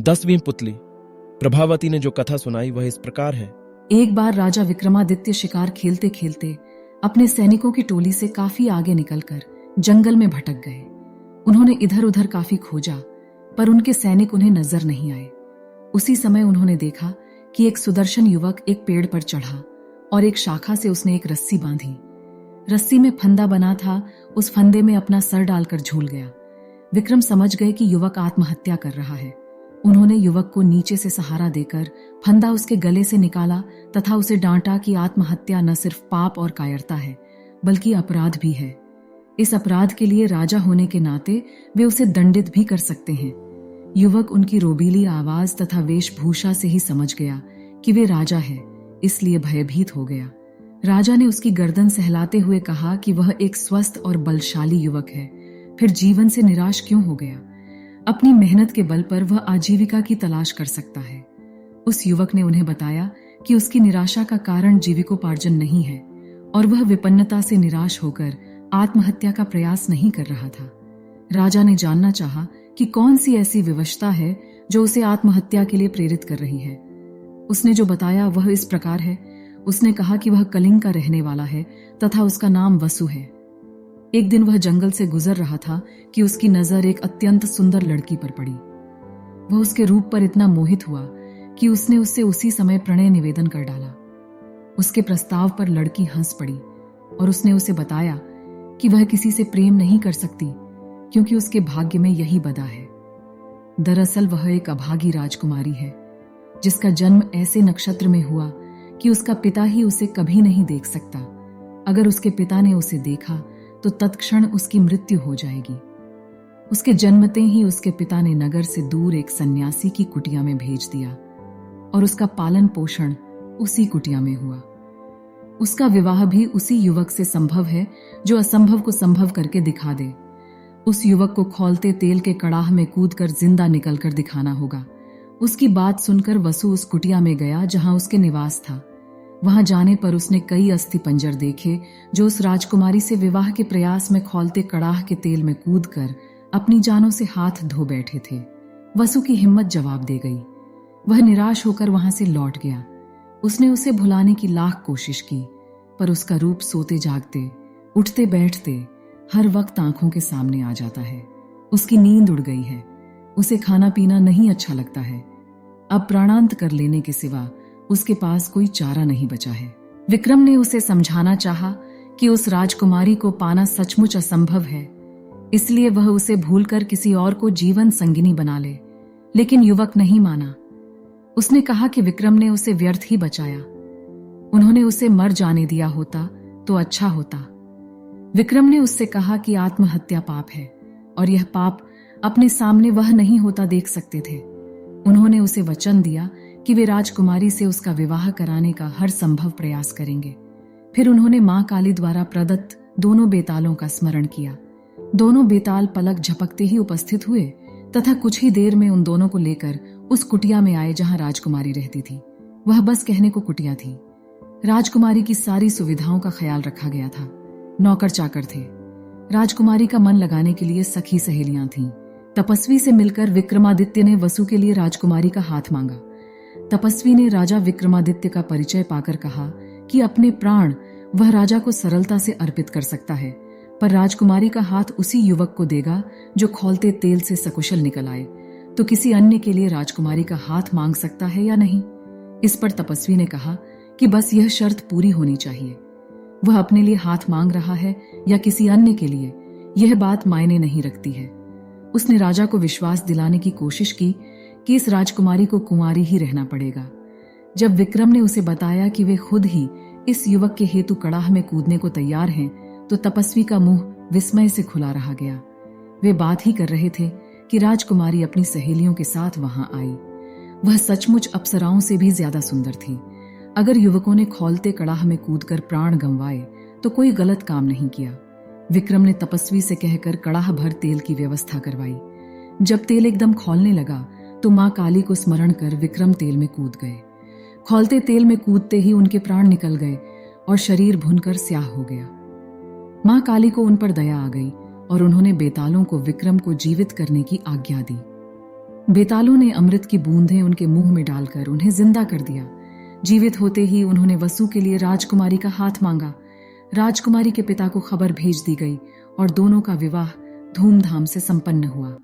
10वीं पुतली। प्रभावती ने जो कथा सुनाई वह इस प्रकार है। एक बार राजा विक्रमादित्य शिकार खेलते खेलते अपने सैनिकों की टोली से काफी आगे निकलकर जंगल में भटक गए। उन्होंने इधर उधर काफी खोजा, पर उनके सैनिक उन्हें नजर नहीं आए। उसी समय उन्होंने देखा कि एक सुदर्शन युवक एक पेड़ पर चढ़ा और एक शाखा से उसने एक रस्सी बांधी। रस्सी में फंदा बना था, उस फंदे में अपना सर डालकर झूल गया। विक्रम समझ गए कि युवक आत्महत्या कर रहा है। उन्होंने युवक को नीचे से सहारा देकर फंदा उसके गले से निकाला तथा उसे डांटा कि आत्महत्या न सिर्फ पाप और कायरता है, बल्कि अपराध भी है। इस अपराध के लिए राजा होने के नाते वे उसे दंडित भी कर सकते हैं। युवक उनकी रोबीली आवाज तथा वेशभूषा से ही समझ गया कि वे राजा है, इसलिए भयभीत हो गया। राजा ने उसकी गर्दन सहलाते हुए कहा कि वह एक स्वस्थ और बलशाली युवक है, फिर जीवन से निराश क्यों हो गया? अपनी मेहनत के बल पर वह आजीविका की तलाश कर सकता है। उस युवक ने उन्हें बताया कि उसकी निराशा का कारण जीविकोपार्जन नहीं है और वह विपन्नता से निराश होकर आत्महत्या का प्रयास नहीं कर रहा था। राजा ने जानना चाहा कि कौन सी ऐसी विवशता है जो उसे आत्महत्या के लिए प्रेरित कर रही है। उसने जो बताया वह इस प्रकार है। उसने कहा कि वह कलिंग का रहने वाला है तथा उसका नाम वसु है। एक दिन वह जंगल से गुजर रहा था कि उसकी नजर एक अत्यंत सुंदर लड़की पर पड़ी। वह उसके रूप पर इतना मोहित हुआ कि उसने उससे उसी समय प्रणय निवेदन कर डाला। उसके प्रस्ताव पर लड़की हंस पड़ी और उसने उसे बताया कि वह किसी से प्रेम नहीं कर सकती क्योंकि उसके भाग्य में यही बदा है। दरअसल वह एक अभागी राजकुमारी है जिसका जन्म ऐसे नक्षत्र में हुआ कि उसका पिता ही उसे कभी नहीं देख सकता। अगर उसके पिता ने उसे देखा तो तत्क्षण उसकी मृत्यु हो जाएगी। उसके जन्मते ही उसके पिता ने नगर से दूर एक सन्यासी की कुटिया में भेज दिया और उसका पालन पोषण उसी कुटिया में हुआ। उसका विवाह भी उसी युवक से संभव है जो असंभव को संभव करके दिखा दे। उस युवक को खौलते तेल के कड़ाह में कूदकर जिंदा निकलकर दिखाना होगा। उसकी बात सुनकर वसु उस कुटिया में गया जहां उसके निवास था। वहां जाने पर उसने कई अस्थि पंजर देखे जो उस राजकुमारी से विवाह के प्रयास में खौलते कड़ाह के तेल में कूदकर अपनी जानों से हाथ धो बैठे थे। वसु की हिम्मत जवाब दे गई। वह निराश होकर वहां से लौट गया। उसने उसे भुलाने की लाख कोशिश की, पर उसका रूप सोते जागते, उठते बैठते हर वक्त आंखों के सामने आ जाता है। उसकी नींद उड़ गई है। उसे खाना पीना नहीं अच्छा लगता है। अब प्राणांत कर लेने के सिवा उसके पास कोई चारा नहीं बचा है। विक्रम ने उसे समझाना चाहा कि उस राजकुमारी को पाना सचमुच असंभव है, इसलिए वह उसे भूलकर किसी और को जीवन संगिनी बना ले, लेकिन युवक नहीं माना। उसने कहा कि विक्रम ने उसे व्यर्थ ही बचाया। उन्होंने उसे मर जाने दिया होता तो अच्छा होता। विक्रम ने उससे कहा कि आत्महत्या पाप है और यह पाप अपने सामने वह नहीं होता देख सकते थे। उन्होंने उसे वचन दिया कि वे राजकुमारी से उसका विवाह कराने का हर संभव प्रयास करेंगे। फिर उन्होंने मां काली द्वारा प्रदत्त दोनों बेतालों का स्मरण किया। दोनों बेताल पलक झपकते ही उपस्थित हुए तथा कुछ ही देर में उन दोनों को लेकर उस कुटिया में आए जहां राजकुमारी रहती थी। वह बस कहने को कुटिया थी। राजकुमारी की सारी सुविधाओं का ख्याल रखा गया था। नौकर चाकर थे। राजकुमारी का मन लगाने के लिए सखी सहेलियां थीं। तपस्वी से मिलकर विक्रमादित्य ने वसु के लिए राजकुमारी का हाथ मांगा। तपस्वी ने राजा विक्रमादित्य का परिचय पाकर कहा कि अपने प्राण वह राजा को सरलता से अर्पित कर सकता है, पर राजकुमारी का हाथ उसी युवक को देगा जो खौलते तेल से सकुशल निकल आए। तो किसी अन्य के लिए राजकुमारी का हाथ मांग सकता है या नहीं? इस पर तपस्वी ने कहा कि बस यह शर्त पूरी होनी चाहिए। वह अपने लिए हाथ मांग रहा है या किसी अन्य के लिए, यह बात मायने नहीं रखती है। उसने राजा को विश्वास दिलाने की कोशिश की कि इस राजकुमारी को कुंवारी ही रहना पड़ेगा। जब विक्रम ने उसे बताया कि वे खुद ही इस युवक के हेतु कड़ाह में कूदने को तैयार हैं, तो तपस्वी का मुंह विस्मय से खुला रहा गया। वे बात ही कर रहे थे कि राजकुमारी अपनी सहेलियों के साथ वहां आई। वह सचमुच अप्सराओं से भी ज्यादा सुंदर थी। अगर युवकों ने खौलते कड़ाह में कूदकर प्राण गंवाए तो कोई गलत काम नहीं किया। विक्रम ने तपस्वी से कहकर कड़ाह भर तेल की व्यवस्था करवाई। जब तेल एकदम खौलने लगा तो मां काली को स्मरण कर विक्रम तेल में कूद गए। खौलते तेल में कूदते ही उनके प्राण निकल गए और शरीर भुनकर स्याह हो गया। मां काली को उन पर दया आ गई और उन्होंने बेतालों को विक्रम को जीवित करने की आज्ञा दी। बेतालों ने अमृत की बूंदें उनके मुंह में डालकर उन्हें जिंदा कर दिया। जीवित होते ही उन्होंने वसु के लिए राजकुमारी का हाथ मांगा। राजकुमारी के पिता को खबर भेज दी गई और दोनों का विवाह धूमधाम से संपन्न हुआ।